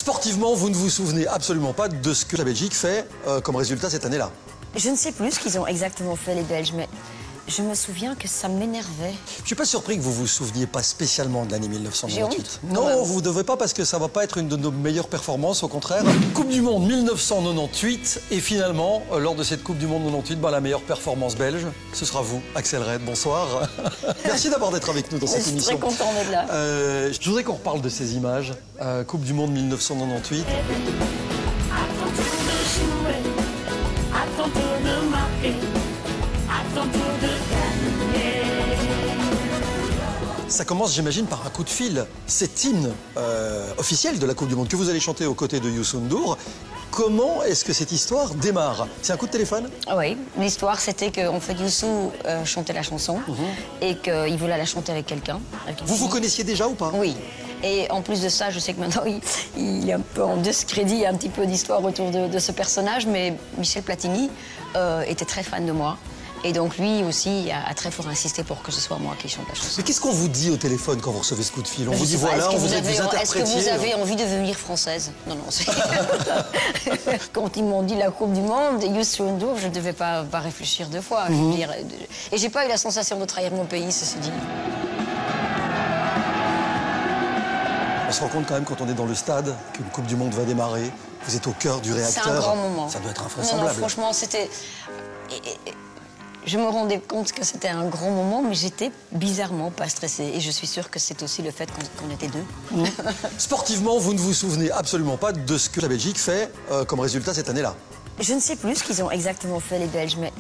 Sportivement, vous ne vous souvenez absolument pas de ce que la Belgique fait comme résultat cette année-là. Je ne sais plus ce qu'ils ont exactement fait, les Belges, mais je me souviens que ça m'énervait. Je suis pas surpris que vous vous souveniez pas spécialement de l'année 1998. J'ai honte, non, vous ne devez pas parce que ça va pas être une de nos meilleures performances, au contraire. Coupe du Monde 1998 et finalement, lors de cette Coupe du Monde 98, la meilleure performance belge, ce sera vous, Axel Red. Bonsoir. Merci d'abord d'être avec nous dans cette émission. Je suis très content d'être là. Je voudrais qu'on reparle de ces images. Coupe du Monde 1998. Ça commence, j'imagine, par un coup de fil. Cet hymne officiel de la Coupe du Monde que vous allez chanter aux côtés de Youssou N'Dour. Comment est-ce que cette histoire démarre? C'est un coup de téléphone? Oui, l'histoire c'était qu'en fait Youssou chantait la chanson et qu'il voulait la chanter avec quelqu'un. Vous connaissiez déjà ou pas? Oui. Et en plus de ça, je sais que maintenant il est un peu en discrédit, un petit peu d'histoire autour de ce personnage, mais Michel Platini était très fan de moi. Et donc lui aussi a très fort insisté pour que ce soit moi qui chante la chanson. Mais qu'est-ce qu'on vous dit au téléphone quand vous recevez ce coup de fil? On vous dit voilà, on vous interprétiez. Est-ce que vous avez envie de devenir française? Non, non. Quand ils m'ont dit la Coupe du Monde, Youssou N'Dour, je ne devais pas réfléchir deux fois. Je veux dire. Et j'ai pas eu la sensation de trahir mon pays, ceci dit. On se rend compte quand même quand on est dans le stade qu'une Coupe du Monde va démarrer. Vous êtes au cœur du réacteur. C'est un grand moment. Ça doit être Non, invraisemblable. non, franchement, c'était... Je me rendais compte que c'était un grand moment, mais j'étais bizarrement pas stressée. Et je suis sûre que c'est aussi le fait qu'on était deux. Sportivement, vous ne vous souvenez absolument pas de ce que la Belgique fait comme résultat cette année-là. Je ne sais plus ce qu'ils ont exactement fait, les Belges, mais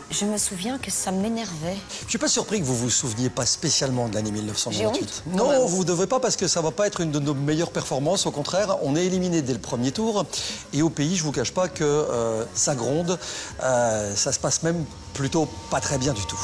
je me souviens que ça m'énervait. Je suis pas surpris que vous vous souveniez pas spécialement de l'année 1998. J'ai honte, non, vous ne devez pas parce que ça va pas être une de nos meilleures performances. Au contraire, on est éliminé dès le premier tour. Et au pays, je vous cache pas que ça gronde. Ça se passe même plutôt pas très bien du tout.